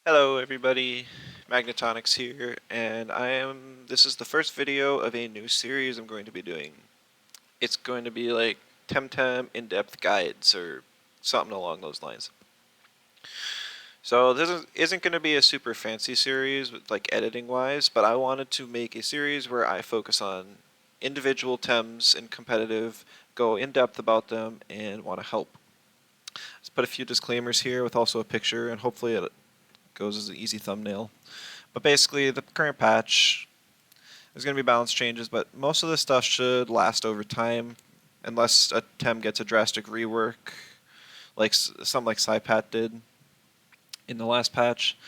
Hello everybody, Magnetonics here, and this is the first video of a new series I'm going to be doing. It's going to be like Temtem in-depth guides or something along those lines. So isn't going to be a super fancy series with like editing wise, but I wanted to make a series where I focus on individual Tems and competitive, go in depth about them, and want to help. Let's put a few disclaimers here with also a picture, and hopefully it goes as an easy thumbnail. But basically, the current patch, there's going to be balance changes, but most of this stuff should last over time, unless a Tem gets a drastic rework, like something like Sypat did in the last patch.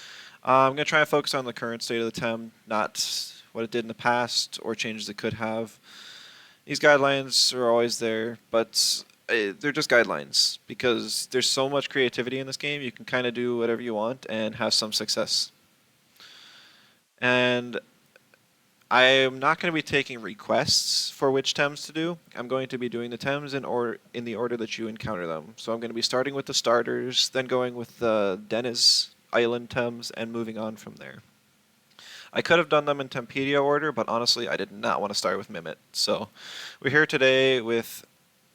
I'm going to try and focus on the current state of the Tem, not what it did in the past or changes it could have. These guidelines are always there, but they're just guidelines because there's so much creativity in this game. You can kind of do whatever you want and have some success. And I am not going to be taking requests for which Tems to do. I'm going to be doing the Tems in the order that you encounter them. So I'm going to be starting with the starters, then going with the Dennis Island Tems, and moving on from there. I could have done them in Tempedia order, but honestly, I did not want to start with Mimit. So we're here today with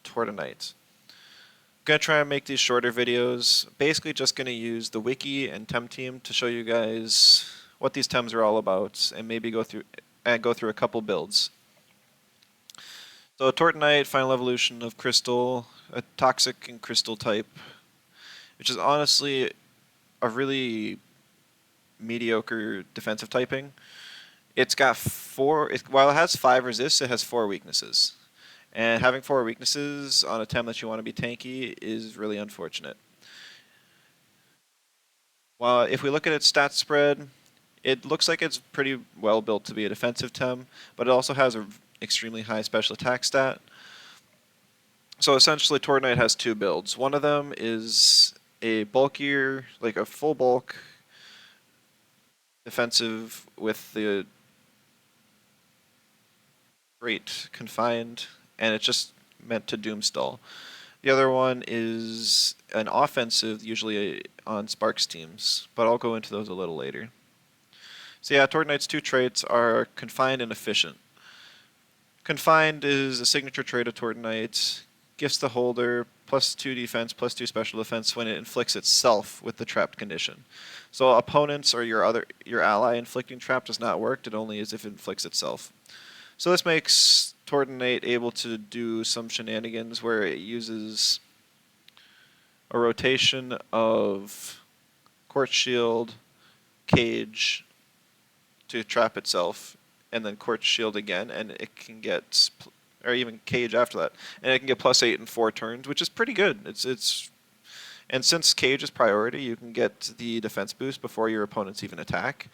Tortenite. I'm going to try and make these shorter videos. Basically just going to use the wiki and Tem team to show you guys what these Tems are all about and maybe go through a couple builds. So Tortenite, final evolution of Crystal, a toxic and Crystal type, which is honestly a really mediocre defensive typing. It's got while it has 5 resists, it has 4 weaknesses. And having 4 weaknesses on a Tem that you want to be tanky is really unfortunate. While if we look at its stat spread, it looks like it's pretty well built to be a defensive Tem, but it also has an extremely high special attack stat. So essentially, Tortenite has 2 builds. One of them is a bulkier, like a full bulk defensive with the great confined, and it's just meant to doomstall. The other one is an offensive, usually on Sparks teams, but I'll go into those a little later. So yeah, Tortenite's 2 traits are confined and efficient. Confined is a signature trait of Tortenite. Gifts the holder +2 defense, +2 special defense when it inflicts itself with the trapped condition. So opponents or your ally inflicting trap does not work. It only is if it inflicts itself. So this makes Tortenite able to do some shenanigans where it uses a rotation of Quartz Shield, Cage to trap itself, and then Quartz Shield again, and it can get, or even Cage after that, and it can get +8 in 4 turns, which is pretty good. And since Cage is priority, you can get the defense boost before your opponents even attack,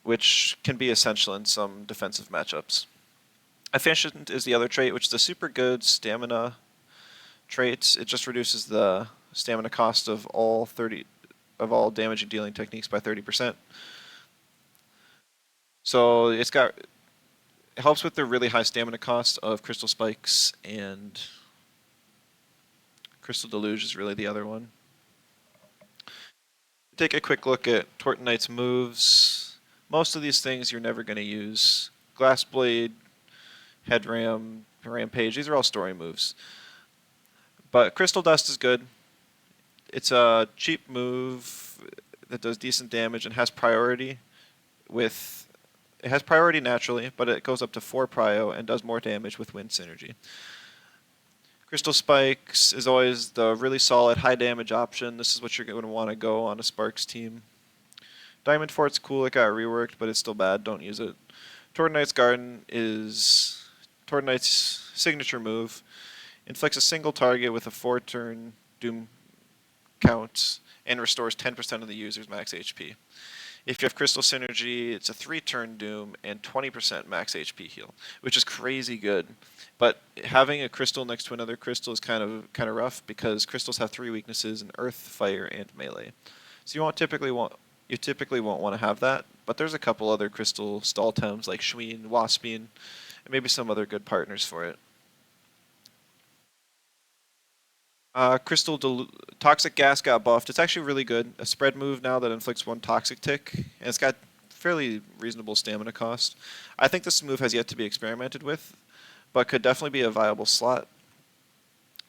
which can be essential in some defensive matchups. Efficient is the other trait, which is a super good stamina trait. It just reduces the stamina cost of all damage and dealing techniques by 30%. So it helps with the really high stamina cost of Crystal Spikes, and Crystal Deluge is really the other one. Take a quick look at Tortenite's moves. Most of these things you're never going to use. Glass Blade, Head Ram, Rampage, these are all story moves. But Crystal Dust is good. It's a cheap move that does decent damage and has priority it has priority naturally, but it goes up to 4 prio and does more damage with wind synergy. Crystal Spikes is always the really solid high damage option. This is what you're going to want to go on a Sparks team. Diamond Fort's cool, it got reworked, but it's still bad, don't use it. Tortenite's Garden is Tortenite's signature move. Inflicts a single target with a 4-turn doom count and restores 10% of the user's max HP. If you have Crystal Synergy, it's a 3-turn Doom and 20% max HP heal, which is crazy good. But having a crystal next to another crystal is kind of rough because crystals have 3 weaknesses in Earth, Fire, and Melee. So you typically won't want to have that. But there's a couple other crystal stall Tems like Shween, Waspine, and maybe some other good partners for it. Toxic Gas got buffed. It's actually really good. A spread move now that inflicts one toxic tick, and it's got fairly reasonable stamina cost. I think this move has yet to be experimented with, but could definitely be a viable slot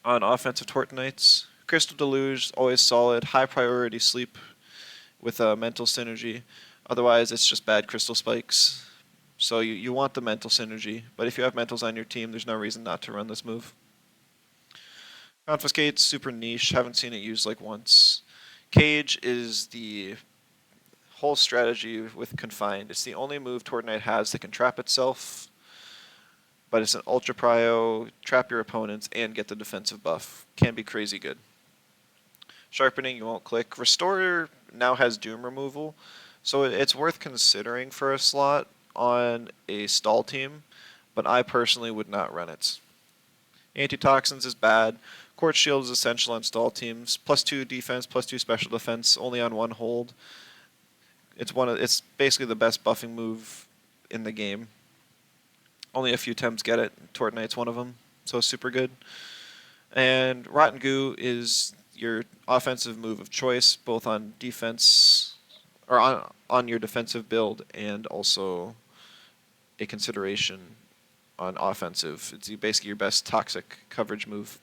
on offensive Tortenites. Crystal Deluge, always solid. High priority sleep with a mental synergy. Otherwise, it's just bad crystal spikes. So you want the mental synergy, but if you have mentals on your team, there's no reason not to run this move. Confiscate's super niche. Haven't seen it used like once. Cage is the whole strategy with Confined. It's the only move Tortenite has that can trap itself, but it's an ultra prio, trap your opponents, and get the defensive buff. Can be crazy good. Sharpening, you won't click. Restorer now has Doom removal, so it's worth considering for a slot on a stall team, but I personally would not run it. Antitoxins is bad. Quartz Shield is essential on stall teams. +2 defense, +2 special defense, only on one hold. It's basically the best buffing move in the game. Only a few Tems get it. Tortenite's one of them, so super good. And Rotten Goo is your offensive move of choice, both on defense or on your defensive build, and also a consideration on offensive. It's basically your best toxic coverage move.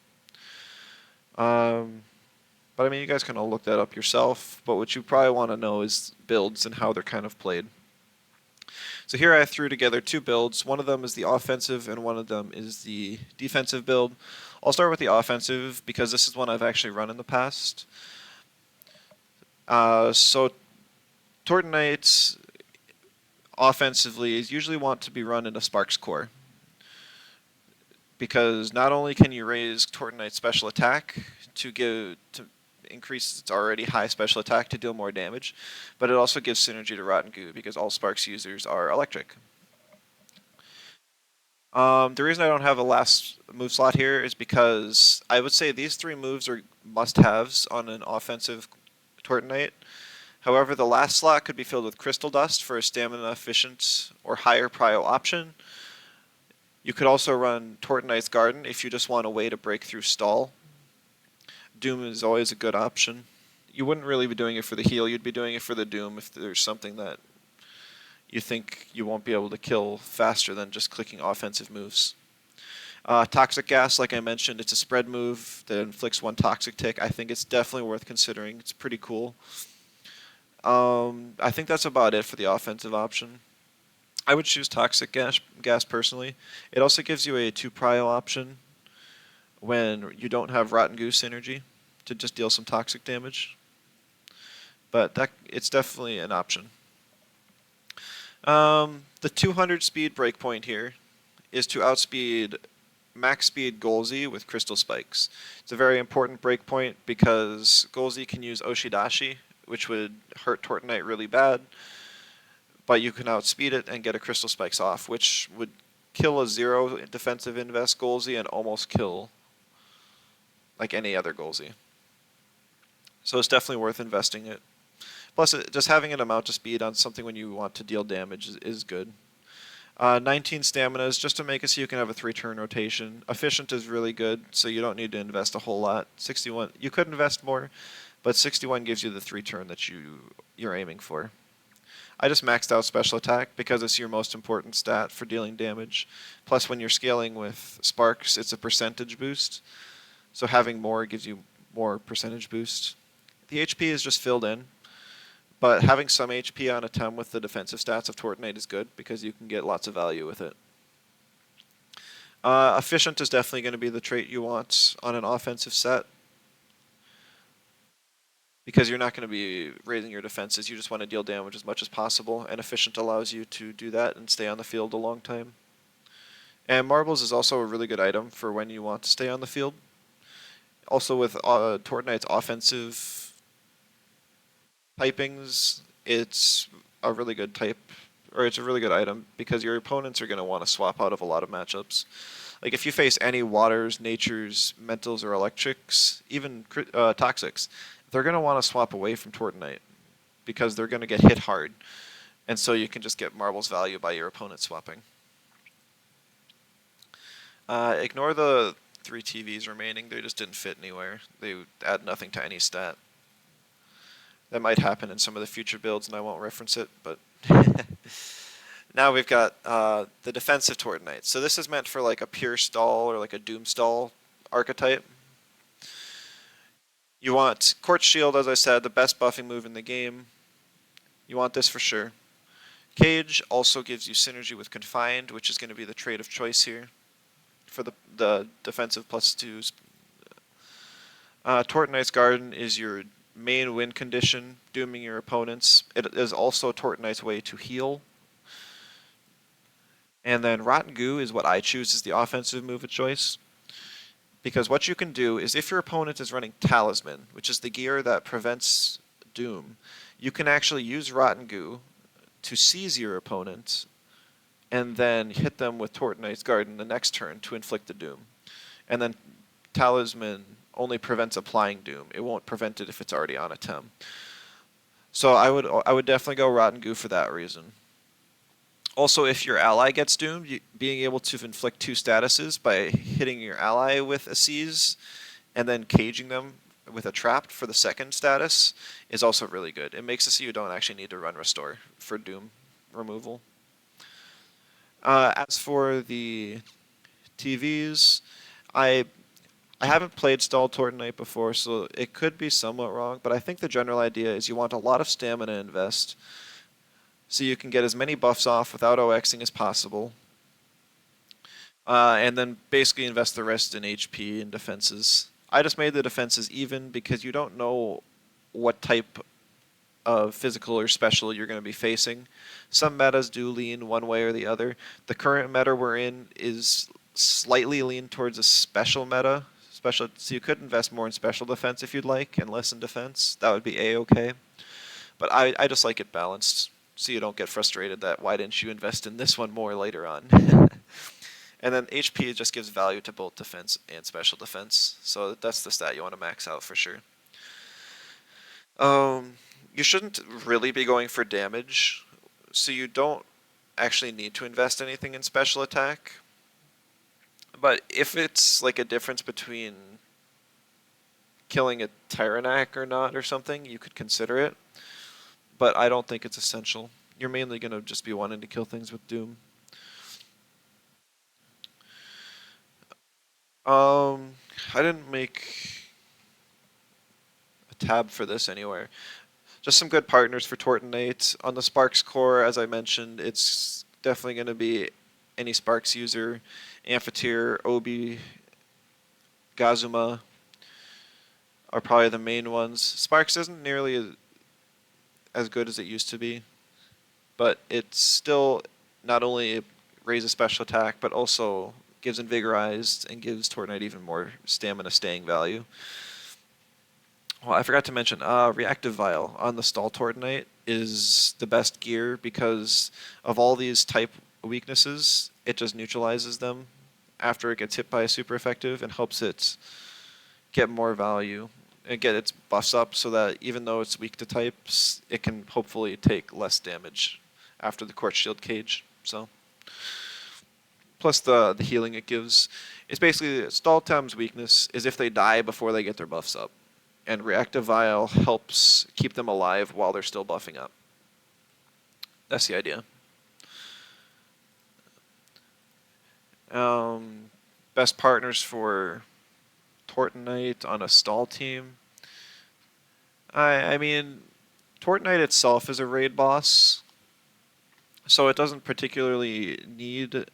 But I mean, you guys can all look that up yourself. But what you probably want to know is builds and how they're kind of played. So here I threw together two builds. One of them is the offensive, and one of them is the defensive build. I'll start with the offensive because this is one I've actually run in the past. So Tortenites offensively is usually want to be run in a Sparks core, because not only can you raise Tortenite's special attack to increase its already high special attack to deal more damage, but it also gives synergy to Rotten Goo because all Sparks users are electric. The reason I don't have a last move slot here is because I would say these three moves are must-haves on an offensive Tortenite. However, the last slot could be filled with Crystal Dust for a stamina efficient or higher prio option. You could also run Tortenite's Garden if you just want a way to break through stall. Doom is always a good option. You wouldn't really be doing it for the heal, you'd be doing it for the Doom if there's something that you think you won't be able to kill faster than just clicking offensive moves. Toxic Gas, like I mentioned, it's a spread move that inflicts one toxic tick. I think it's definitely worth considering. It's pretty cool. I think that's about it for the offensive option. I would choose Toxic Gas personally. It also gives you a 2 prio option when you don't have Rotten Goose synergy to just deal some toxic damage. But it's definitely an option. The 200 speed breakpoint here is to outspeed max speed Golzi with Crystal Spikes. It's a very important breakpoint because Golzi can use Oshidashi, which would hurt Tortenite really bad, but you can outspeed it and get a Crystal Spikes off, which would kill a 0 defensive invest Golzi and almost kill like any other Golzi. So it's definitely worth investing it. Plus, just having an amount of speed on something when you want to deal damage is good. 19 stamina is just to make it so you can have a 3-turn rotation. Efficient is really good, so you don't need to invest a whole lot. 61, you could invest more, but 61 gives you the 3-turn that you're aiming for. I just maxed out special attack because it's your most important stat for dealing damage. Plus, when you're scaling with Sparks, it's a percentage boost, so having more gives you more percentage boost. The HP is just filled in, but having some HP on a Tem with the defensive stats of Tortenite is good because you can get lots of value with it. Efficient is definitely going to be the trait you want on an offensive set, because you're not going to be raising your defenses. You just want to deal damage as much as possible, and Efficient allows you to do that and stay on the field a long time. And Marbles is also a really good item for when you want to stay on the field. Also with Tortenite's offensive typings, it's a really good type, or it's a really good item because your opponents are going to want to swap out of a lot of matchups. Like if you face any waters, natures, mentals, or electrics, even toxics, they're going to want to swap away from Tortenite because they're going to get hit hard. And so you can just get Marbles value by your opponent swapping. Ignore the 3 TVs remaining. They just didn't fit anywhere. They add nothing to any stat. That might happen in some of the future builds, and I won't reference it, but now we've got the defensive Tortenite. So this is meant for like a pure stall or like a doom stall archetype. You want Quartz Shield, as I said, the best buffing move in the game. You want this for sure. Cage also gives you synergy with Confined, which is going to be the trait of choice here for the defensive +2s. Tortenite's Garden is your main win condition, dooming your opponents. It is also Tortenite's way to heal. And then Rotten Goo is what I choose as the offensive move of choice. Because what you can do is if your opponent is running Talisman, which is the gear that prevents Doom, you can actually use Rotten Goo to seize your opponent and then hit them with Tortenite's Garden the next turn to inflict the Doom. And then Talisman only prevents applying Doom. It won't prevent it if it's already on a Tem. So I would definitely go Rotten Goo for that reason. Also, if your ally gets doomed, being able to inflict 2 statuses by hitting your ally with a seize and then caging them with a trap for the second status is also really good. It makes it so you don't actually need to run restore for doom removal. As for the TVs, I haven't played Stall Tortenite before, so it could be somewhat wrong, but I think the general idea is you want a lot of stamina invest so you can get as many buffs off without OXing as possible. And then basically invest the rest in HP and defenses. I just made the defenses even because you don't know what type of physical or special you're going to be facing. Some metas do lean one way or the other. The current meta we're in is slightly lean towards a special meta. So you could invest more in special defense if you'd like and less in defense. That would be A-okay. But I just like it balanced so you don't get frustrated that why didn't you invest in this one more later on. And then HP just gives value to both defense and special defense. So that's the stat you want to max out for sure. You shouldn't really be going for damage, so you don't actually need to invest anything in special attack. But if it's like a difference between killing a Tyrannac or not or something, you could consider it. But I don't think it's essential. You're mainly going to just be wanting to kill things with Doom. I didn't make a tab for this anywhere. Just some good partners for Tortenite. On the Sparks core, as I mentioned, it's definitely going to be any Sparks user. Amphitheater, Obi, Gazuma are probably the main ones. Sparks isn't nearly as good as it used to be, but it's still not only raises special attack, but also gives Invigorized and gives Tortenite even more stamina staying value. Well, I forgot to mention, Reactive Vial on the Stall Tortenite is the best gear because of all these type weaknesses, it just neutralizes them after it gets hit by a super effective and helps it get more value and get its buffs up so that even though it's weak to types, it can hopefully take less damage after the Quartz Shield cage. So, plus the healing it gives. It's basically Stall Tem's weakness is if they die before they get their buffs up. And Reactive Vial helps keep them alive while they're still buffing up. That's the idea. Best partners for Tortenite on a stall team. I mean, Tortenite itself is a raid boss, so it doesn't particularly need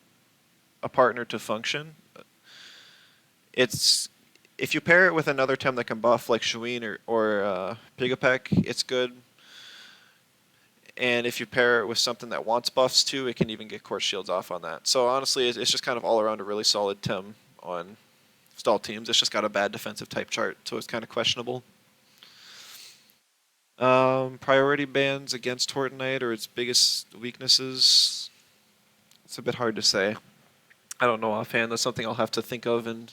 a partner to function. It's if you pair it with another Tem that can buff like Shuin or Pigapek, it's good. And if you pair it with something that wants buffs too, it can even get Quartz Shields off on that. So honestly, it's just kind of all around a really solid Tem on stall teams. It's just got a bad defensive type chart, so it's kind of questionable. Priority bans against Tortenite or its biggest weaknesses. It's a bit hard to say. I don't know offhand. That's something I'll have to think of and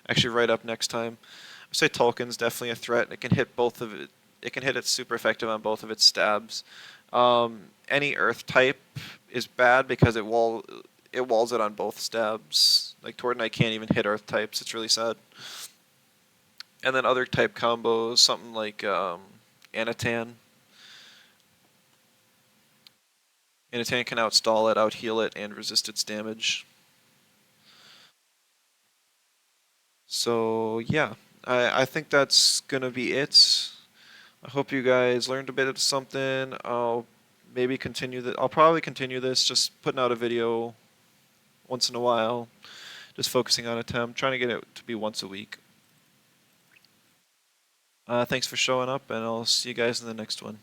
actually write up next time. I say Tolkien's definitely a threat. It can hit both of it. It can hit it super effective on both of its stabs. Any Earth type is bad because it walls it on both stabs. Like Tortenite can't even hit Earth types. It's really sad. And then other type combos, something like Anatan. Anatan can outstall it, outheal it, and resist its damage. So yeah, I think that's gonna be it. I hope you guys learned a bit of something. I'll maybe continue that. I'll probably continue this, just putting out a video once in a while, just focusing on attempt, trying to get it to be once a week. Thanks for showing up, and I'll see you guys in the next one.